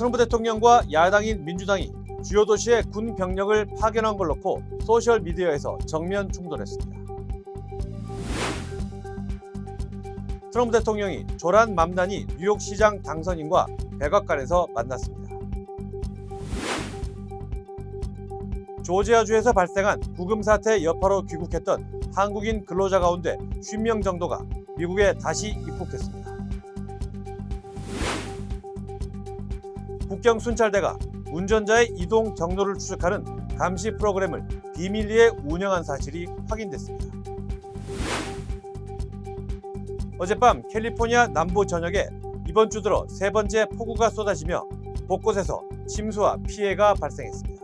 트럼프 대통령과 야당인 민주당이 주요 도시에 군 병력을 파견한 걸 놓고 소셜미디어에서 정면 충돌했습니다. 트럼프 대통령이 조란 맘다니 뉴욕시장 당선인과 백악관에서 만났습니다. 조지아주에서 발생한 구금 사태 여파로 귀국했던 한국인 근로자 가운데 50명 정도가 미국에 다시 입국했습니다. 국경 순찰대가 운전자의 이동 경로를 추적하는 감시 프로그램을 비밀리에 운영한 사실이 확인됐습니다. 어젯밤 캘리포니아 남부 전역에 이번 주 들어 세 번째 폭우가 쏟아지며 곳곳에서 침수와 피해가 발생했습니다.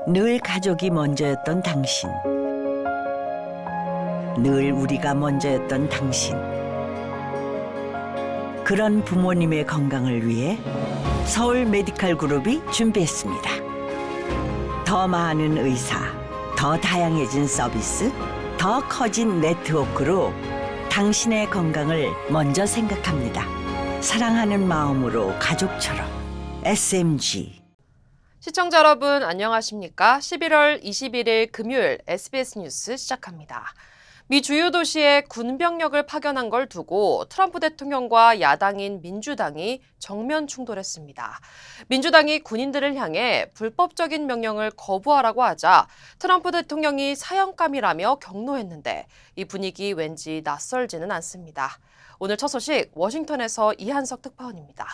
늘 가족이 먼저였던 당신, 늘 우리가 먼저였던 당신. 그런 부모님의 건강을 위해 서울 메디칼 그룹이 준비했습니다. 더 많은 의사, 더 다양해진 서비스, 더 커진 네트워크로 당신의 건강을 먼저 생각합니다. 사랑하는 마음으로 가족처럼 SMG. 시청자 여러분 안녕하십니까? 11월 21일 금요일 SBS 뉴스 시작합니다. 미 주요 도시에 군 병력을 파견한 걸 두고 트럼프 대통령과 야당인 민주당이 정면 충돌했습니다. 민주당이 군인들을 향해 불법적인 명령을 거부하라고 하자 트럼프 대통령이 사형감이라며 경로했는데 이 분위기 왠지 낯설지는 않습니다. 오늘 첫 소식 워싱턴에서 이한석 특파원입니다.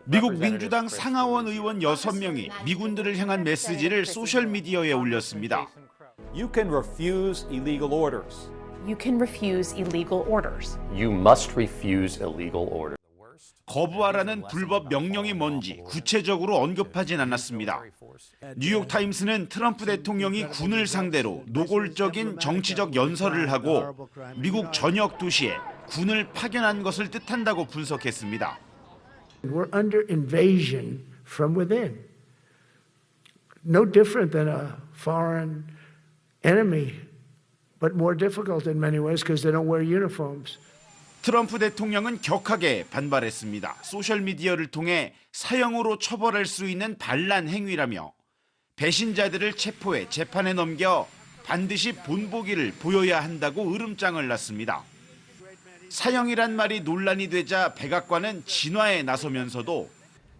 미국 민주당 상하원 의원 6명이 미군들을 향한 메시지를 소셜미디어에 올렸습니다. You can refuse illegal orders. You can refuse illegal orders. You must refuse illegal orders. 거부하라는 불법 명령이 뭔지 구체적으로 언급하진 않았습니다. 뉴욕타임스는 트럼프 대통령이 군을 상대로 노골적인 정치적 연설을 하고 미국 전역 도시에 군을 파견한 것을 뜻한다고 분석했습니다. We're under invasion from within. No different than a foreign enemy, but more difficult in many ways because they don't wear uniforms. 트럼프 대통령은 격하게 반발했습니다. 소셜미디어를 통해 사형으로 처벌할 수 있는 반란 행위라며 배신자들을 체포해 재판에 넘겨 반드시 본보기를 보여야 한다고 으름장을 놨습니다. 사형이란 말이 논란이 되자 백악관은 진화에 나서면서도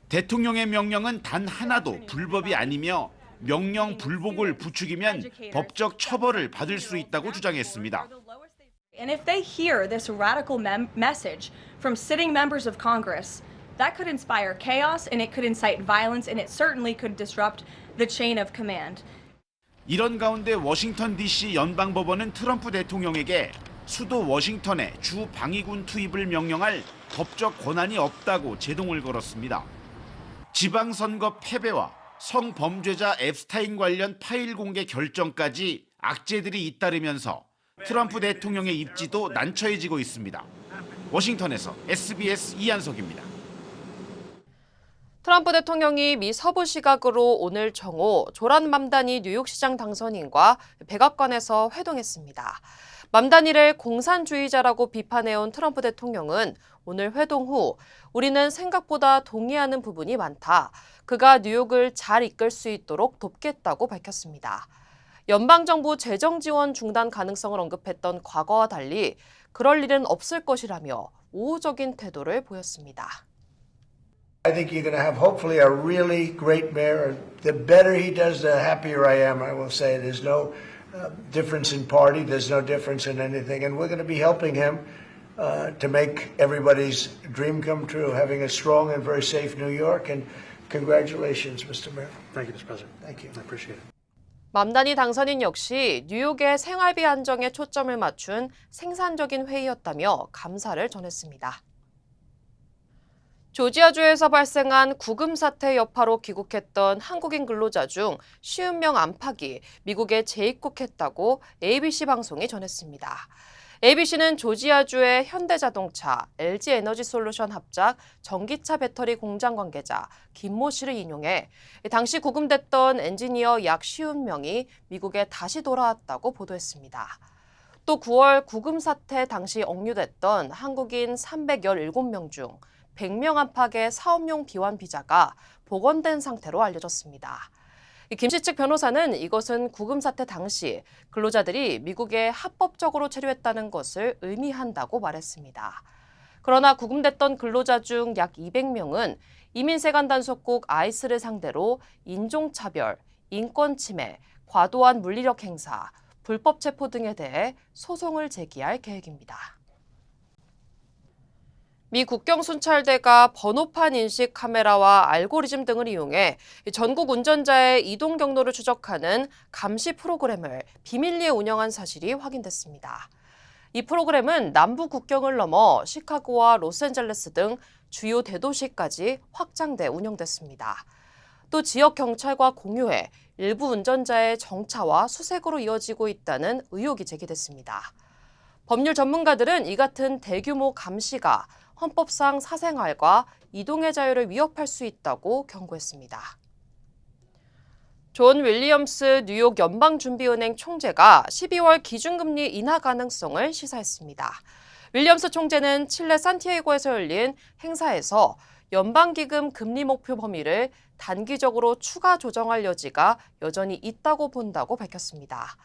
대통령의 명령은 단 하나도 불법이 아니며 명령 불복을 부추기면 법적 처벌을 받을 수 있다고 주장했습니다. And if they hear this radical message from sitting members of Congress, that could inspire chaos and it could incite violence and it certainly could disrupt the chain of command. 이런 가운데 워싱턴 DC 연방법원은 트럼프 대통령에게 수도 워싱턴에 주 방위군 투입을 명령할 법적 권한이 없다고 제동을 걸었습니다. 지방선거 패배와 성범죄자 앱스타인 관련 파일 공개 결정까지 악재들이 잇따르면서 트럼프 대통령의 입지도 난처해지고 있습니다. 워싱턴에서 SBS 이한석입니다. 트럼프 대통령이 미 서부 시각으로 오늘 정오 조란 맘다니 뉴욕시장 당선인과 백악관에서 회동했습니다. 맘다니를 공산주의자라고 비판해온 트럼프 대통령은 오늘 회동 후 우리는 생각보다 동의하는 부분이 많다. 그가 뉴욕을 잘 이끌 수 있도록 돕겠다고 밝혔습니다. 연방정부 재정 지원 중단 가능성을 언급했던 과거와 달리 그럴 일은 없을 것이라며 우호적인 태도를 보였습니다. I think you're going to have hopefully a really great mayor. The better he does, the happier I am. I will say there's no difference in party. There's no difference in anything. And we're going to be helping him to make everybody's dream come true, having a strong and very safe New York. And congratulations, Mr. Mayor. Thank you, Mr. President. Thank you. I appreciate it. 맘다니 당선인 역시 뉴욕의 생활비 안정에 초점을 맞춘 생산적인 회의였다며 감사를 전했습니다. 조지아주에서 발생한 구금 사태 여파로 귀국했던 한국인 근로자 중 50명 안팎이 미국에 재입국했다고 ABC 방송이 전했습니다. ABC는 조지아주의 현대자동차, LG에너지솔루션 합작 전기차 배터리 공장 관계자 김모 씨를 인용해 당시 구금됐던 엔지니어 약 50명이 미국에 다시 돌아왔다고 보도했습니다. 또 9월 구금 사태 당시 억류됐던 한국인 317명 중 100명 안팎의 사업용 비환 비자가 복원된 상태로 알려졌습니다. 김 씨 측 변호사는 이것은 구금 사태 당시 근로자들이 미국에 합법적으로 체류했다는 것을 의미한다고 말했습니다. 그러나 구금됐던 근로자 중 약 200명은 이민세관 단속국 아이스를 상대로 인종차별, 인권침해, 과도한 물리력 행사, 불법 체포 등에 대해 소송을 제기할 계획입니다. 미 국경순찰대가 번호판 인식 카메라와 알고리즘 등을 이용해 전국 운전자의 이동 경로를 추적하는 감시 프로그램을 비밀리에 운영한 사실이 확인됐습니다. 이 프로그램은 남부 국경을 넘어 시카고와 로스앤젤레스 등 주요 대도시까지 확장돼 운영됐습니다. 또 지역 경찰과 공유해 일부 운전자의 정차와 수색으로 이어지고 있다는 의혹이 제기됐습니다. 법률 전문가들은 이 같은 대규모 감시가 헌법상 사생활과 이동의 자유를 위협할 수 있다고 경고했습니다. 존 윌리엄스 뉴욕 연방준비은행 총재가 12월 기준금리 인하 가능성을 시사했습니다. 윌리엄스 총재는 칠레 산티아고에서 열린 행사에서 연방기금 금리 목표 범위를 단기적으로 추가 조정할 여지가 여전히 있다고 본다고 밝혔습니다.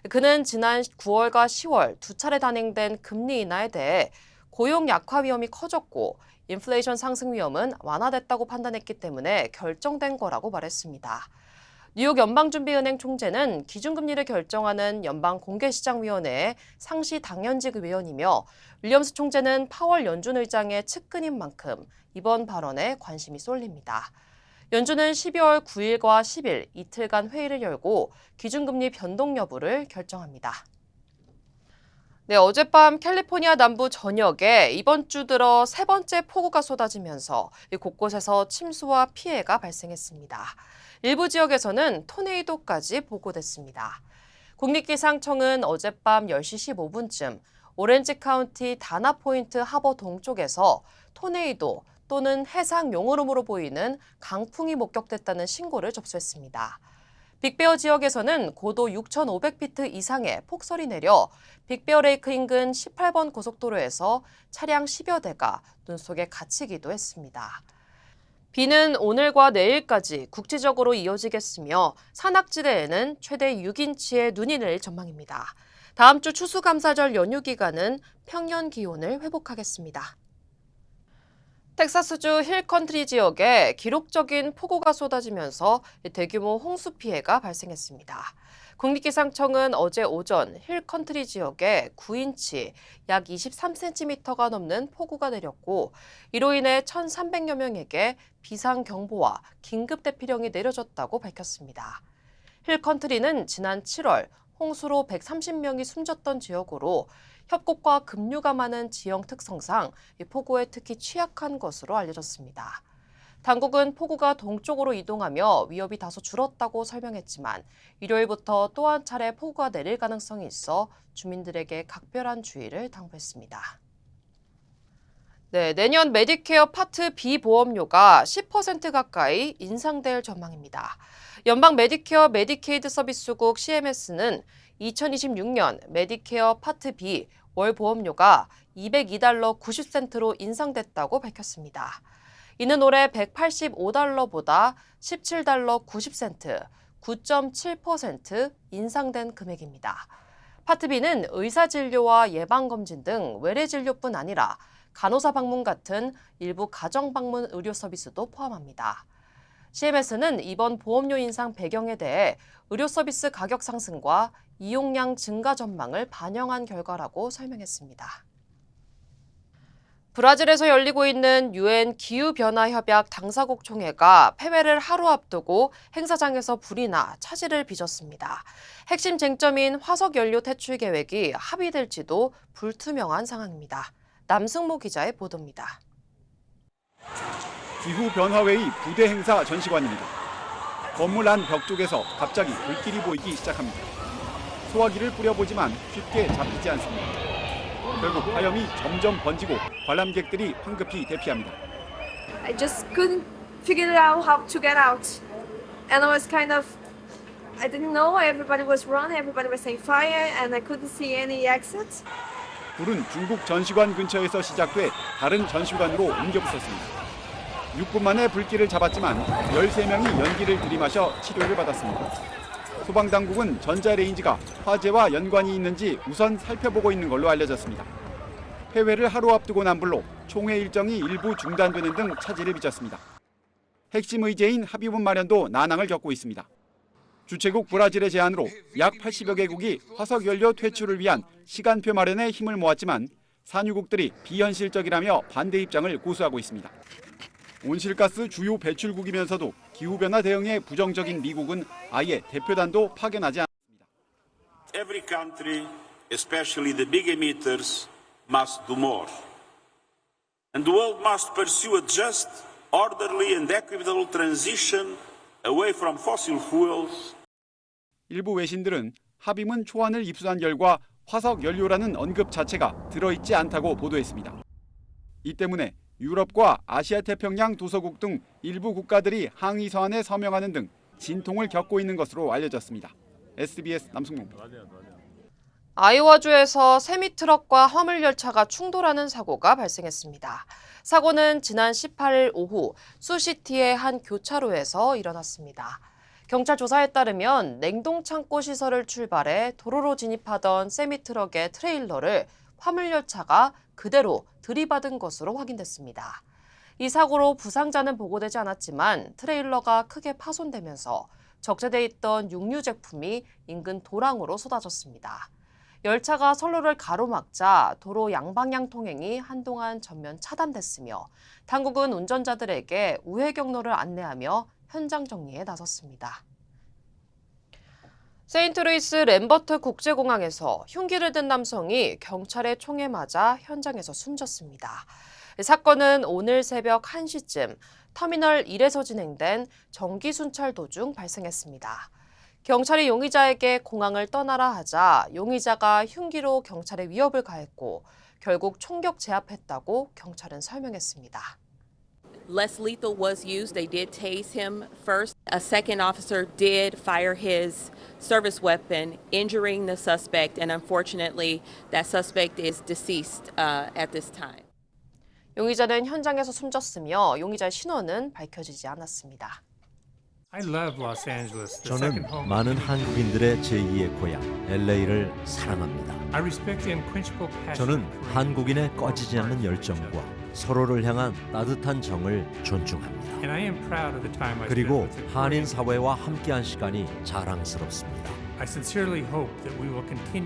그는 지난 9월과 10월 두 차례 단행된 금리 인하에 대해 고용 약화 위험이 커졌고 인플레이션 상승 위험은 완화됐다고 판단했기 때문에 결정된 거라고 말했습니다. 뉴욕 연방준비은행 총재는 기준금리를 결정하는 연방공개시장위원회의 상시 당연직 위원이며 윌리엄스 총재는 파월 연준 의장의 측근인 만큼 이번 발언에 관심이 쏠립니다. 연준은 12월 9일과 10일 이틀간 회의를 열고 기준금리 변동 여부를 결정합니다. 네, 어젯밤 캘리포니아 남부 전역에 이번 주 들어 세 번째 폭우가 쏟아지면서 곳곳에서 침수와 피해가 발생했습니다. 일부 지역에서는 토네이도까지 보고됐습니다. 국립기상청은 어젯밤 10시 15분쯤 오렌지 카운티 다나포인트 하버 동쪽에서 토네이도 또는 해상 용오름으로 보이는 강풍이 목격됐다는 신고를 접수했습니다. 빅베어 지역에서는 고도 6,500피트 이상의 폭설이 내려 빅베어 레이크 인근 18번 고속도로에서 차량 10여 대가 눈 속에 갇히기도 했습니다. 비는 오늘과 내일까지 국지적으로 이어지겠으며 산악지대에는 최대 6인치의 눈이 내릴 전망입니다. 다음 주 추수감사절 연휴 기간은 평년 기온을 회복하겠습니다. 텍사스주 힐컨트리 지역에 기록적인 폭우가 쏟아지면서 대규모 홍수 피해가 발생했습니다. 국립기상청은 어제 오전 힐컨트리 지역에 9인치, 약 23cm가 넘는 폭우가 내렸고 이로 인해 1,300여 명에게 비상경보와 긴급대피령이 내려졌다고 밝혔습니다. 힐컨트리는 지난 7월 홍수로 130명이 숨졌던 지역으로 협곡과 급류가 많은 지형 특성상 폭우에 특히 취약한 것으로 알려졌습니다. 당국은 폭우가 동쪽으로 이동하며 위협이 다소 줄었다고 설명했지만 일요일부터 또 한 차례 폭우가 내릴 가능성이 있어 주민들에게 각별한 주의를 당부했습니다. 네, 내년 메디케어 파트 B 보험료가 10% 가까이 인상될 전망입니다. 연방 메디케어 메디케이드 서비스국 CMS는 2026년 메디케어 파트 B 월 보험료가 $202 90센트로 인상됐다고 밝혔습니다. 이는 올해 $185보다 $17 90센트, 9.7% 인상된 금액입니다. 파트 B는 의사진료와 예방검진 등 외래진료뿐 아니라 간호사 방문 같은 일부 가정방문 의료 서비스도 포함합니다. CMS는 이번 보험료 인상 배경에 대해 의료 서비스 가격 상승과 이용량 증가 전망을 반영한 결과라고 설명했습니다. 브라질에서 열리고 있는 유엔 기후변화협약 당사국 총회가 폐회를 하루 앞두고 행사장에서 불이 나 차질을 빚었습니다. 핵심 쟁점인 화석연료 퇴출 계획이 합의될지도 불투명한 상황입니다. 남승모 기자의 보도입니다. 기후변화회의 부대 행사 전시관입니다. 건물 안 벽 쪽에서 갑자기 불길이 보이기 시작합니다. 소화기를 뿌려보지만 쉽게 잡히지 않습니다. 결국 화염이 점점 번지고 관람객들이 황급히 대피합니다. I just couldn't figure out how to get out. And I was I didn't know, everybody was running, everybody was saying fire, and I couldn't see any exits. 불은 중국 전시관 근처에서 시작돼 다른 전시관으로 옮겨 붙었습니다. 6분 만에 불길을 잡았지만 13명이 연기를 들이마셔 치료를 받았습니다. 소방당국은 전자레인지가 화재와 연관이 있는지 우선 살펴보고 있는 걸로 알려졌습니다. 폐회를 하루 앞두고 난 불로 총회 일정이 일부 중단되는 등 차질을 빚었습니다. 핵심 의제인 합의문 마련도 난항을 겪고 있습니다. 주최국 브라질의 제안으로 약 80여 개국이 화석연료 퇴출을 위한 시간표 마련에 힘을 모았지만 산유국들이 비현실적이라며 반대 입장을 고수하고 있습니다. 온실가스 주요 배출국이면서도 기후변화 대응에 부정적인 미국은 아예 대표단도 파견하지 않았습니다. Every country, especially the big emitters, must do more. And the world must pursue a just, orderly and equitable transition away from fossil fuels. 일부 외신들은 합의문 초안을 입수한 결과 화석연료라는 언급 자체가 들어있지 않다고 보도했습니다. 이 때문에 유럽과 아시아 태평양 도서국 등 일부 국가들이 항의 서한에 서명하는 등 진통을 겪고 있는 것으로 알려졌습니다. SBS 남승모입니다. 아이오와주에서 세미트럭과 화물열차가 충돌하는 사고가 발생했습니다. 사고는 지난 18일 오후 수시티의 한 교차로에서 일어났습니다. 경찰 조사에 따르면 냉동창고 시설을 출발해 도로로 진입하던 세미트럭의 트레일러를 화물열차가 그대로 들이받은 것으로 확인됐습니다. 이 사고로 부상자는 보고되지 않았지만 트레일러가 크게 파손되면서 적재돼 있던 육류 제품이 인근 도랑으로 쏟아졌습니다. 열차가 선로를 가로막자 도로 양방향 통행이 한동안 전면 차단됐으며 당국은 운전자들에게 우회 경로를 안내하며 현장 정리에 나섰습니다. 세인트루이스 램버트 국제공항에서 흉기를 든 남성이 경찰의 총에 맞아 현장에서 숨졌습니다. 사건은 오늘 새벽 1시쯤 터미널 1에서 진행된 정기 순찰 도중 발생했습니다. 경찰이 용의자에게 공항을 떠나라 하자 용의자가 흉기로 경찰에 위협을 가했고 결국 총격 제압했다고 경찰은 설명했습니다. Less lethal was used. They did tase him first. A second officer did fire his service weapon, injuring the suspect, and unfortunately, that suspect is deceased at this time. 용의자는 현장에서 숨졌으며 용의자의 신원은 밝혀지지 않았습니다. 저는 많은 한국인들의 제2의 고향 LA를 사랑합니다. 저는 한국인의 꺼지지 않는 열정과 서로를 향한 따뜻한 정을 존중합니다. 그리고 한인 사회와 함께한 시간이 자랑스럽습니다.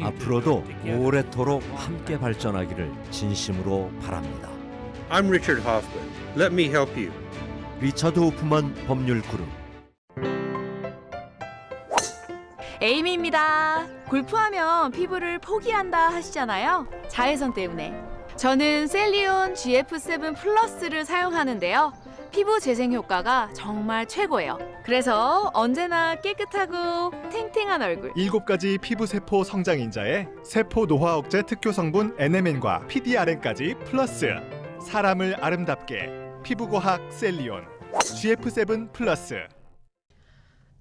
앞으로도 오래도록 함께 발전하기를 진심으로 바랍니다. I'm Richard Hoffman. Let me help you. 리처드 호프만 법률 그룹. 에이미입니다. 골프하면 피부를 포기한다 하시잖아요. 자외선 때문에. 저는 셀리온 GF7 플러스를 사용하는데요. 피부 재생 효과가 정말 최고예요. 그래서 언제나 깨끗하고 탱탱한 얼굴. 7가지 피부 세포 성장 인자에 세포 노화 억제 특효 성분 NMN과 PDRN까지 플러스. 사람을 아름답게 피부과학 셀리온 GF7 플러스.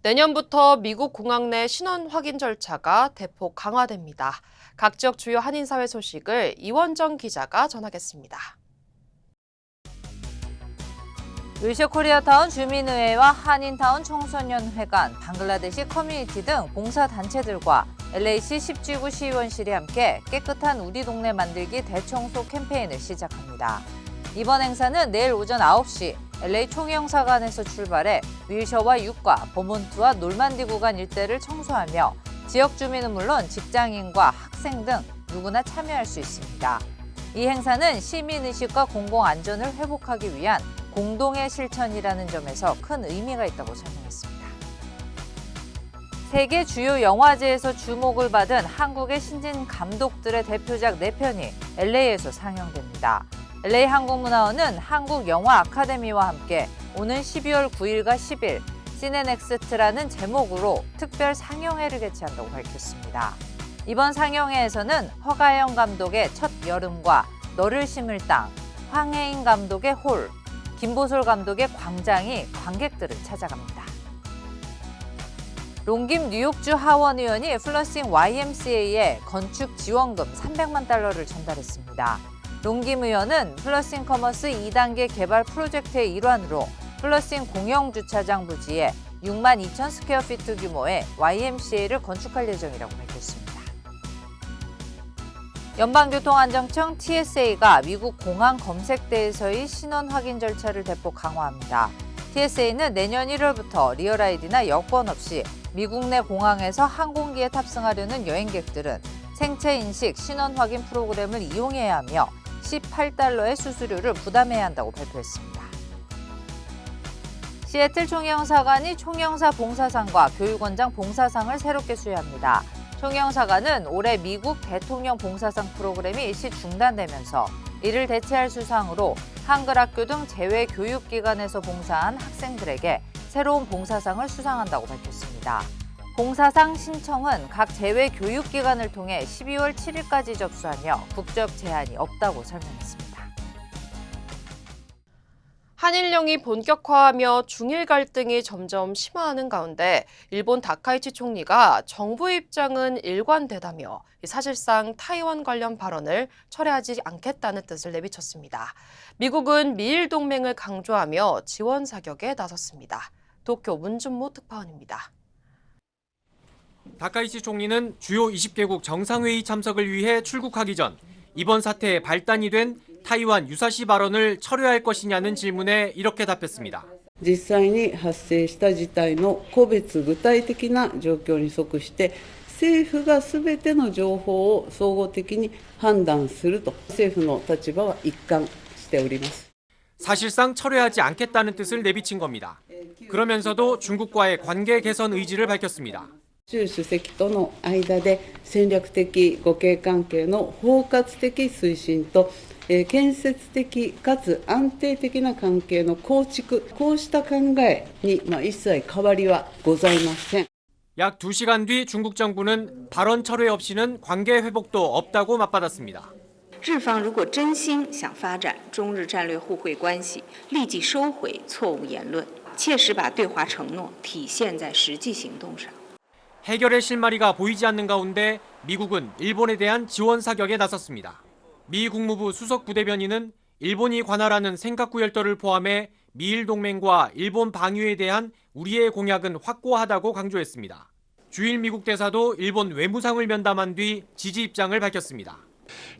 내년부터 미국 공항 내 신원 확인 절차가 대폭 강화됩니다. 각 지역 주요 한인사회 소식을 이원정 기자가 전하겠습니다. 위셔 코리아타운 주민의회와 한인타운 청소년회관, 방글라데시 커뮤니티 등 봉사단체들과 LA시 10지구 시의원실이 함께 깨끗한 우리 동네 만들기 대청소 캠페인을 시작합니다. 이번 행사는 내일 오전 9시 LA 총영사관에서 출발해 위셔와 유과, 버몬트와 놀만디 구간 일대를 청소하며 지역 주민은 물론 직장인과 학생 등 누구나 참여할 수 있습니다. 이 행사는 시민의식과 공공안전을 회복하기 위한 공동의 실천이라는 점에서 큰 의미가 있다고 설명했습니다. 세계 주요 영화제에서 주목을 받은 한국의 신진 감독들의 대표작 4편이 LA에서 상영됩니다. LA 한국문화원은 한국영화아카데미와 함께 오는 12월 9일과 10일 시네넥스트라는 제목으로 특별 상영회를 개최한다고 밝혔습니다. 이번 상영회에서는 허가영 감독의 첫 여름과 너를 심을 땅, 황혜인 감독의 홀, 김보솔 감독의 광장이 관객들을 찾아갑니다. 롱김 뉴욕주 하원 의원이 플러싱 YMCA에 건축 지원금 300만 달러를 전달했습니다. 롱김 의원은 플러싱 커머스 2단계 개발 프로젝트의 일환으로 플러싱 공영주차장 부지에 6만 2천 스퀘어피트 규모의 YMCA를 건축할 예정이라고 밝혔습니다. 연방교통안전청 TSA가 미국 공항 검색대에서의 신원 확인 절차를 대폭 강화합니다. TSA는 내년 1월부터 리얼 아이디나 여권 없이 미국 내 공항에서 항공기에 탑승하려는 여행객들은 생체 인식 신원 확인 프로그램을 이용해야 하며 $18의 수수료를 부담해야 한다고 발표했습니다. 시애틀 총영사관이 총영사 봉사상과 교육원장 봉사상을 새롭게 수여합니다. 총영사관은 올해 미국 대통령 봉사상 프로그램이 일시 중단되면서 이를 대체할 수상으로 한글학교 등 재외 교육기관에서 봉사한 학생들에게 새로운 봉사상을 수상한다고 밝혔습니다. 봉사상 신청은 각 재외 교육기관을 통해 12월 7일까지 접수하며 국적 제한이 없다고 설명했습니다. 한일령이 본격화하며 중일 갈등이 점점 심화하는 가운데 일본 다카이치 총리가 정부의 입장은 일관되다며 사실상 타이완 관련 발언을 철회하지 않겠다는 뜻을 내비쳤습니다. 미국은 미일 동맹을 강조하며 지원 사격에 나섰습니다. 도쿄 문준모 특파원입니다. 다카이치 총리는 주요 20개국 정상회의 참석을 위해 출국하기 전 이번 사태에 발단이 된 타이완 유사시 발언을 철회할 것이냐는 질문에 이렇게 답했습니다. 実際に発生した事態の個別具体的な状況に即して政府がすべての情報を総合的に判断すると政府の立場は一貫しております. 사실상 철회하지 않겠다는 뜻을 내비친 겁니다. 그러면서도 중국과의 관계 개선 의지를 밝혔습니다. 習主席との間で戦略的互恵関係の包括的推進と建設的かつ安定的な関係の構築、こうした考えに一切変わりはございません. 약 2시간 뒤 중국 정부는 발언 철회 없이는 관계 회복도 없다고 맞받았습니다. 日方如果真心想发展中日战略互惠关系，立即收回错误言论，切实把对华承诺体现在实际行动上. 해결의 실마리가 보이지 않는 가운데 미국은 일본에 대한 지원 사격에 나섰습니다. 미 국무부 수석 부대변인은 일본이 관할하는 센카쿠 열도를 포함해 미일 동맹과 일본 방위에 대한 우리의 공약은 확고하다고 강조했습니다. 주일 미국 대사도 일본 외무상을 면담한 뒤 지지 입장을 밝혔습니다.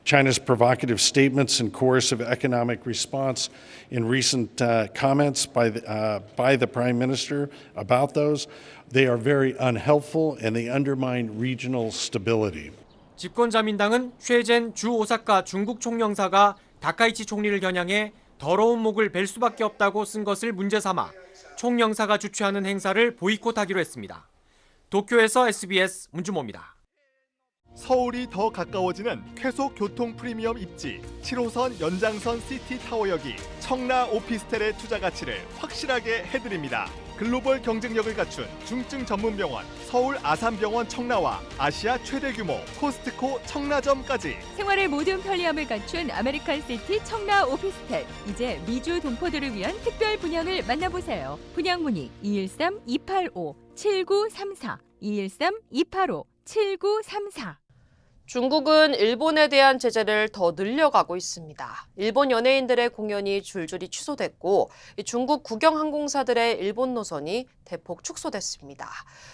China's provocative statements and coercive economic response in recent comments by the Prime Minister about those, they are very unhelpful and they undermine regional stability. 집권자민당은 쉐젠 주 오사카 중국 총영사가 다카이치 총리를 겨냥해 더러운 목을 벨 수밖에 없다고 쓴 것을 문제 삼아 총영사가 주최하는 행사를 보이콧하기로 했습니다. 도쿄에서 SBS 문주모입니다. 서울이 더 가까워지는 쾌속 교통 프리미엄 입지 7호선 연장선 시티타워역이 청라 오피스텔의 투자 가치를 확실하게 해드립니다. 글로벌 경쟁력을 갖춘 중증 전문 병원 서울 아산병원 청라와 아시아 최대 규모 코스트코 청라점까지 생활의 모든 편리함을 갖춘 아메리칸 시티 청라 오피스텔. 이제 미주 동포들을 위한 특별 분양을 만나보세요. 분양 문의 213-285-7934 213-285-7934. 중국은 일본에 대한 제재를 더 늘려가고 있습니다. 일본 연예인들의 공연이 줄줄이 취소됐고 중국 국영항공사들의 일본 노선이 대폭 축소됐습니다.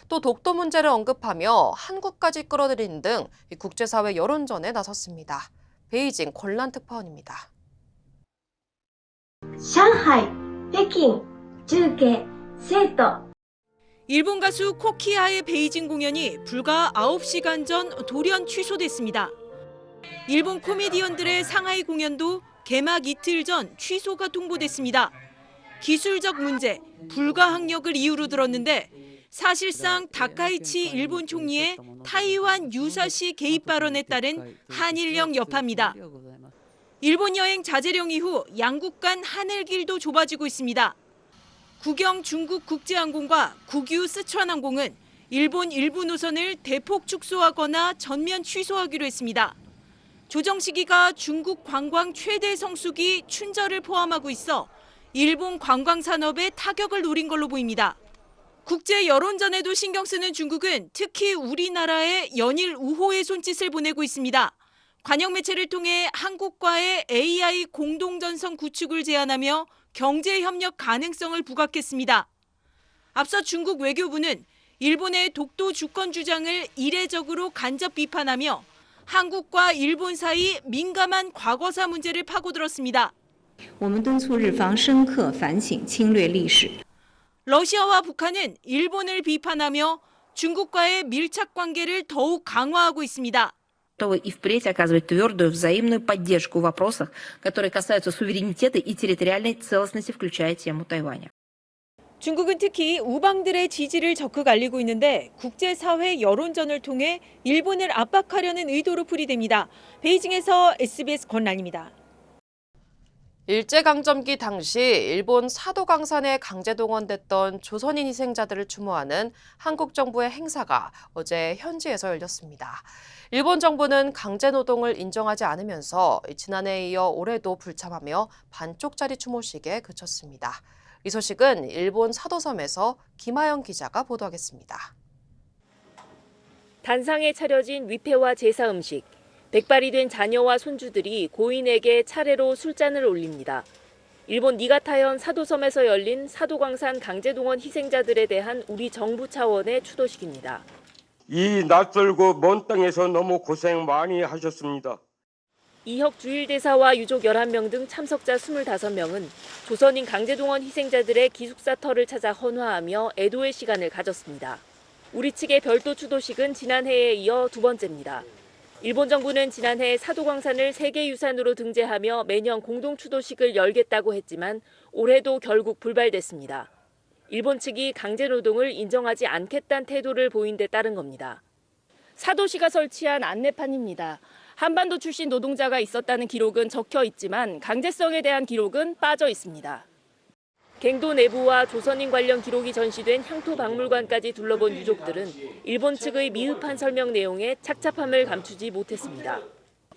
또 독도 문제를 언급하며 한국까지 끌어들이는 등 국제사회 여론전에 나섰습니다. 베이징 권란 특파원입니다. 상하이,北京, 중계, 세도. 일본 가수 코키아의 베이징 공연이 불과 9시간 전 돌연 취소됐습니다. 일본 코미디언들의 상하이 공연도 개막 이틀 전 취소가 통보됐습니다. 기술적 문제, 불가항력을 이유로 들었는데 사실상 다카이치 일본 총리의 타이완 유사시 개입 발언에 따른 한일령 여파입니다. 일본 여행 자제령 이후 양국 간 하늘길도 좁아지고 있습니다. 국영 중국 국제항공과 국유 스촨항공은 일본 일부 노선을 대폭 축소하거나 전면 취소하기로 했습니다. 조정 시기가 중국 관광 최대 성수기 춘절을 포함하고 있어 일본 관광 산업에 타격을 노린 걸로 보입니다. 국제 여론전에도 신경 쓰는 중국은 특히 우리나라에 연일 우호의 손짓을 보내고 있습니다. 관영 매체를 통해 한국과의 AI 공동전선 구축을 제안하며 경제 협력 가능성을 부각했습니다. 앞서 중국 외교부는 일본의 독도 주권 주장을 이례적으로 간접 비판하며 한국과 일본 사이 민감한 과거사 문제를 파고들었습니다. 我们敦促日方深刻反省侵略历史。 러시아와 북한은 일본을 비판하며 중국과의 밀착 관계를 더욱 강화하고 있습니다. готовы и впредь оказывать твердую взаимную поддержку в вопросах, которые касаются суверенитета и территориальной целостности, включая тему Тайваня. 중국은 특히 우방들의 지지를 적극 알리고 있는데 국제사회 여론전을 통해 일본을 압박하려는 의도로 풀이됩니다. 베이징에서 SBS 권란입니다. 일제강점기 당시 일본 사도강산에 강제 동원됐던 조선인 희생자들을 추모하는 한국 정부의 행사가 어제 현지에서 열렸습니다. 일본 정부는 강제 노동을 인정하지 않으면서 지난해에 이어 올해도 불참하며 반쪽짜리 추모식에 그쳤습니다. 이 소식은 일본 사도섬에서 김하영 기자가 보도하겠습니다. 단상에 차려진 위패와 제사 음식. 백발이 된 자녀와 손주들이 고인에게 차례로 술잔을 올립니다. 일본 니가타현 사도섬에서 열린 사도광산 강제동원 희생자들에 대한 우리 정부 차원의 추도식입니다. 이 낯설고 먼 땅에서 너무 고생 많이 하셨습니다. 이혁 주일대사와 유족 11명 등 참석자 25명은 조선인 강제동원 희생자들의 기숙사 터를 찾아 헌화하며 애도의 시간을 가졌습니다. 우리 측의 별도 추도식은 지난해에 이어 두 번째입니다. 일본 정부는 지난해 사도광산을 세계유산으로 등재하며 매년 공동 추도식을 열겠다고 했지만 올해도 결국 불발됐습니다. 일본 측이 강제노동을 인정하지 않겠다는 태도를 보인 데 따른 겁니다. 사도시가 설치한 안내판입니다. 한반도 출신 노동자가 있었다는 기록은 적혀 있지만 강제성에 대한 기록은 빠져 있습니다. 갱도 내부와 조선인 관련 기록이 전시된 향토박물관까지 둘러본 유족들은 일본 측의 미흡한 설명 내용에 착잡함을 감추지 못했습니다.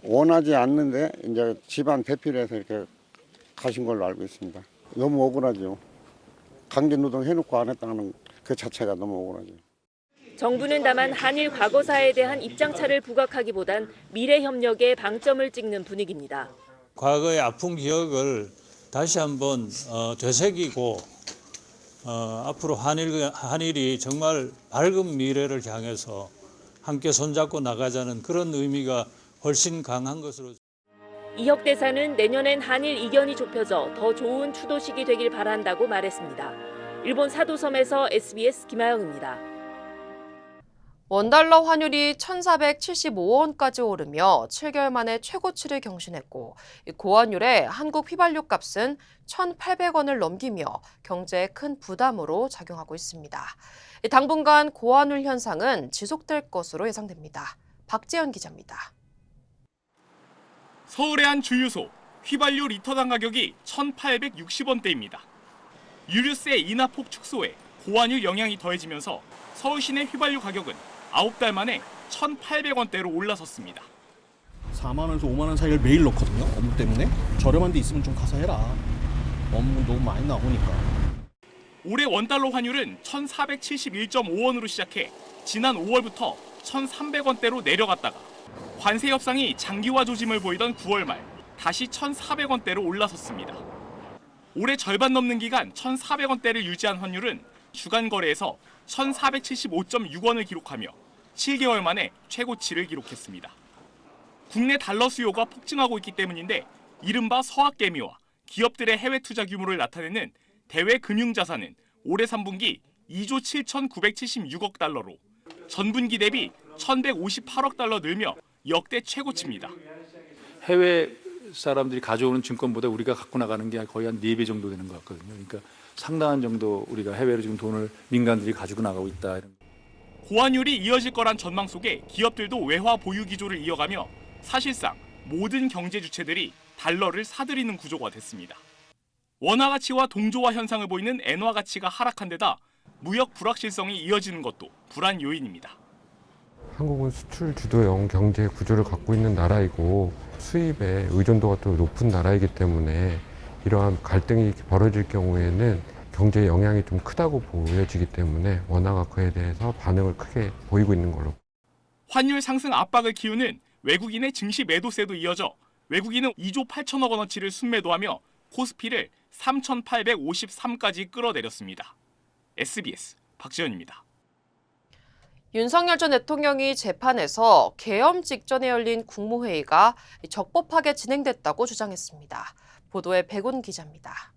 원하지 않는데 이제 집안 대피를 해서 이렇게 가신 걸로 알고 있습니다. 너무 억울하죠. 강제노동 해놓고 안 했다는 그 자체가 너무 억울하죠. 정부는 다만 한일 과거사에 대한 입장차를 부각하기보단 미래 협력에 방점을 찍는 분위기입니다. 과거의 아픈 기억을 다시 한번 되새기고 앞으로 한일이 정말 밝은 미래를 향해서 함께 손잡고 나가자는 그런 의미가 훨씬 강한 것으로. 이혁 대사는 내년엔 한일 이견이 좁혀져 더 좋은 추도식이 되길 바란다고 말했습니다. 일본 사도섬에서 SBS 김하영입니다. 원달러 환율이 1,475원까지 오르며 7개월 만에 최고치를 경신했고 고환율에 한국 휘발유 값은 1,800원을 넘기며 경제에 큰 부담으로 작용하고 있습니다. 당분간 고환율 현상은 지속될 것으로 예상됩니다. 박재현 기자입니다. 서울의 한 주유소, 휘발유 리터당 가격이 1,860원대입니다. 유류세 인하폭 축소에 고환율 영향이 더해지면서 서울 시내 휘발유 가격은 9달 만에 1,800원대로 올라섰습니다. 4만 원에서 5만 원 사이를 매일 넣거든요. 업무 때문에. 저렴한 데 있으면 좀 가서 해라. 업무 너무 많이 나오니까. 올해 원달러 환율은 1,471.5원으로 시작해 지난 5월부터 1,300원대로 내려갔다가 관세 협상이 장기화 조짐을 보이던 9월 말 다시 1,400원대로 올라섰습니다. 올해 절반 넘는 기간 1,400원대를 유지한 환율은 주간 거래에서 1,475.6원을 기록하며 7개월 만에 최고치를 기록했습니다. 국내 달러 수요가 폭증하고 있기 때문인데 이른바 서학개미와 기업들의 해외 투자 규모를 나타내는 대외 금융자산은 올해 3분기 2조 7,976억 달러로 전분기 대비 1,158억 달러 늘며 역대 최고치입니다. 해외 사람들이 가져오는 증권보다 우리가 갖고 나가는 게 거의 한 4배 정도 되는 것 같거든요. 그러니까 상당한 정도 우리가 해외로 지금 돈을 민간들이 가지고 나가고 있다. 고환율이 이어질 거란 전망 속에 기업들도 외화 보유 기조를 이어가며 사실상 모든 경제 주체들이 달러를 사들이는 구조가 됐습니다. 원화 가치와 동조화 현상을 보이는 엔화 가치가 하락한 데다 무역 불확실성이 이어지는 것도 불안 요인입니다. 한국은 수출 주도형 경제 구조를 갖고 있는 나라이고 수입에 의존도가 또 높은 나라이기 때문에 이러한 갈등이 벌어질 경우에는 경제에 영향이 좀 크다고 보여지기 때문에 원화가 그에 대해서 반응을 크게 보이고 있는 걸로. 환율 상승 압박을 키우는 외국인의 증시 매도세도 이어져 외국인은 2조 8천억 원어치를 순매도하며 코스피를 3,853까지 끌어내렸습니다. SBS 박지현입니다. 윤석열 전 대통령이 재판에서 계엄 직전에 열린 국무회의가 적법하게 진행됐다고 주장했습니다. 보도에 백운 기자입니다.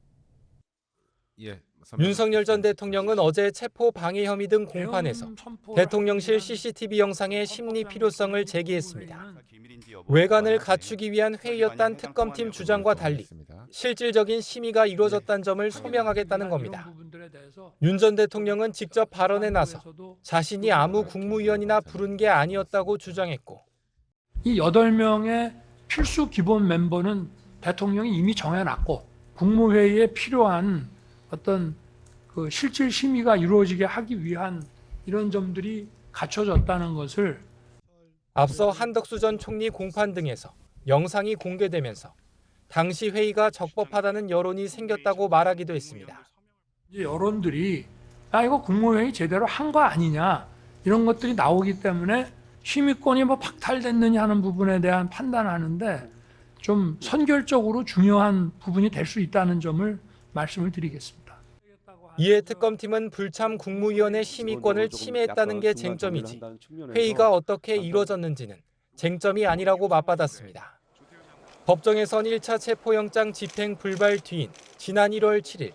윤석열 전 대통령은 어제 체포 방해 혐의 등 공판에서 대통령실 CCTV 영상의 심리 필요성을 제기했습니다. 외관을 갖추기 위한 회의였다는 특검팀 주장과 달리 실질적인 심의가 이루어졌다는 점을 소명하겠다는 겁니다. 윤 전 대통령은 직접 발언에 나서 자신이 아무 국무위원이나 부른 게 아니었다고 주장했고, 이 8명의 필수 기본 멤버는 대통령이 이미 정해놨고 국무회의에 필요한 어떤 그 실질 심의가 이루어지게 하기 위한 이런 점들이 갖춰졌다는 것을 앞서 한덕수 전 총리 공판 등에서 영상이 공개되면서 당시 회의가 적법하다는 여론이 생겼다고 말하기도 했습니다. 여론들이 이거 국무회의 제대로 한 거 아니냐 이런 것들이 나오기 때문에 심의권이 박탈됐느냐 하는 부분에 대한 판단하는데 좀 선결적으로 중요한 부분이 될 수 있다는 점을 말씀을 드리겠습니다. 이에 특검팀은 불참 국무위원회 심의권을 침해했다는 게 쟁점이지 회의가 어떻게 이루어졌는지는 쟁점이 아니라고 맞받았습니다. 법정에선 1차 체포영장 집행 불발 뒤인 지난 1월 7일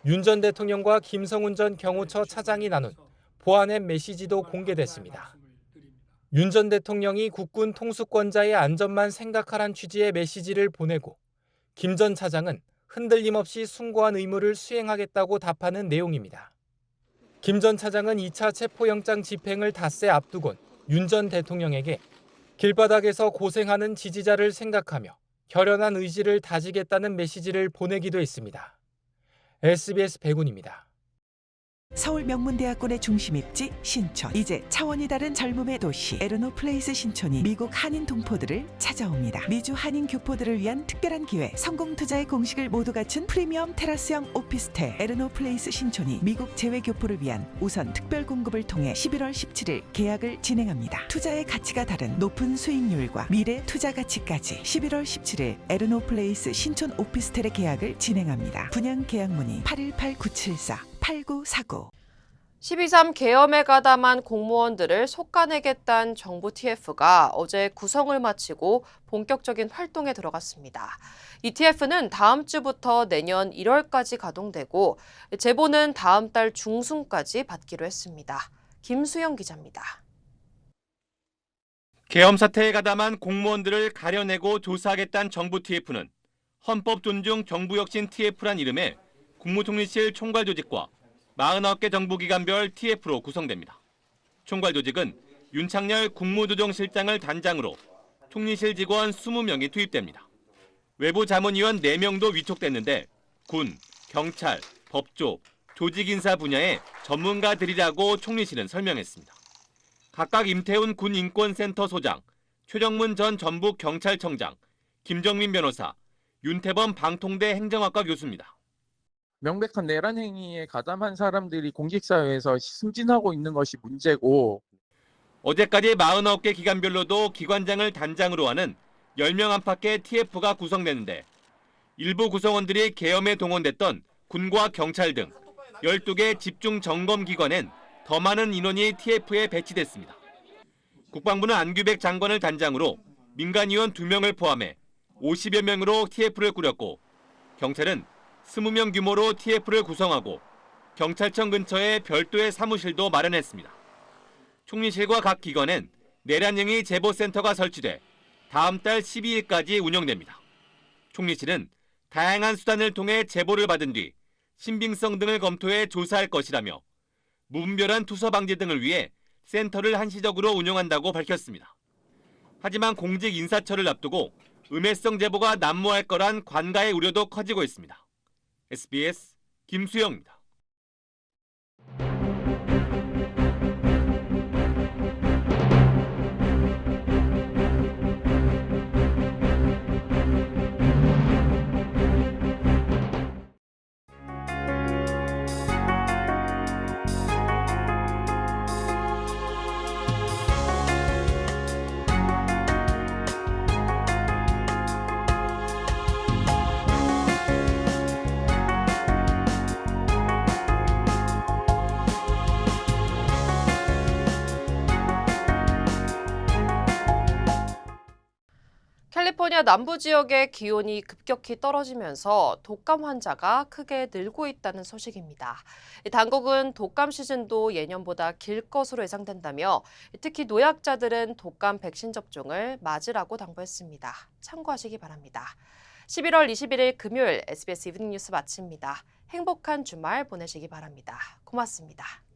윤 전 대통령과 김성훈 전 경호처 차장이 나눈 보안앱 메시지도 공개됐습니다. 윤 전 대통령이 국군 통수권자의 안전만 생각하란 취지의 메시지를 보내고 김 전 차장은 흔들림 없이 숭고한 의무를 수행하겠다고 답하는 내용입니다. 김 전 차장은 2차 체포영장 집행을 닷새 앞두곤 윤 전 대통령에게 길바닥에서 고생하는 지지자를 생각하며 결연한 의지를 다지겠다는 메시지를 보내기도 했습니다. SBS 백운입니다. 서울 명문대학원의 중심 입지 신촌. 이제 차원이 다른 젊음의 도시 에르노 플레이스 신촌이 미국 한인 동포들을 찾아옵니다. 미주 한인 교포들을 위한 특별한 기회, 성공 투자의 공식을 모두 갖춘 프리미엄 테라스형 오피스텔 에르노 플레이스 신촌이 미국 재외 교포를 위한 우선 특별 공급을 통해 11월 17일 계약을 진행합니다. 투자의 가치가 다른 높은 수익률과 미래 투자 가치까지 11월 17일 에르노 플레이스 신촌 오피스텔의 계약을 진행합니다. 분양 계약 문의 818-974-8949. 12.3 계엄에 가담한 공무원들을 속아내겠다는 정부 TF가 어제 구성을 마치고 본격적인 활동에 들어갔습니다. 이 TF는 다음 주부터 내년 1월까지 가동되고 제보는 다음 달 중순까지 받기로 했습니다. 김수영 기자입니다. 계엄 사태에 가담한 공무원들을 가려내고 조사하겠다는 정부 TF는 헌법 존중 정부혁신 TF란 이름의 국무총리실 총괄 조직과 49개 정부기관별 TF로 구성됩니다. 총괄 조직은 윤창열 국무조정실장을 단장으로 총리실 직원 20명이 투입됩니다. 외부 자문위원 4명도 위촉됐는데 군, 경찰, 법조, 조직인사 분야의 전문가들이라고 총리실은 설명했습니다. 각각 임태훈 군인권센터 소장, 최정문 전 전북경찰청장, 김정민 변호사, 윤태범 방통대 행정학과 교수입니다. 명백한 내란 행위에 가담한 사람들이 공직사회에서 승진하고 있는 것이 문제고, 어제까지 49개 기관별로도 기관장을 단장으로 하는 10명 안팎의 TF가 구성됐는데 일부 구성원들이 계엄에 동원됐던 군과 경찰 등 12개 집중 점검 기관엔 더 많은 인원이 TF에 배치됐습니다. 국방부는 안규백 장관을 단장으로 민간위원 2명을 포함해 50여 명으로 TF를 꾸렸고, 경찰은 20명 규모로 TF를 구성하고 경찰청 근처에 별도의 사무실도 마련했습니다. 총리실과 각 기관엔 내란행위 제보센터가 설치돼 다음 달 12일까지 운영됩니다. 총리실은 다양한 수단을 통해 제보를 받은 뒤 신빙성 등을 검토해 조사할 것이라며 무분별한 투서 방지 등을 위해 센터를 한시적으로 운영한다고 밝혔습니다. 하지만 공직 인사처를 앞두고 음해성 제보가 난무할 거란 관가의 우려도 커지고 있습니다. SBS 김수영입니다. 캘리포니아 남부 지역의 기온이 급격히 떨어지면서 독감 환자가 크게 늘고 있다는 소식입니다. 당국은 독감 시즌도 예년보다 길 것으로 예상된다며 특히 노약자들은 독감 백신 접종을 맞으라고 당부했습니다. 참고하시기 바랍니다. 11월 21일 금요일 SBS 이브닝 뉴스 마칩니다. 행복한 주말 보내시기 바랍니다. 고맙습니다.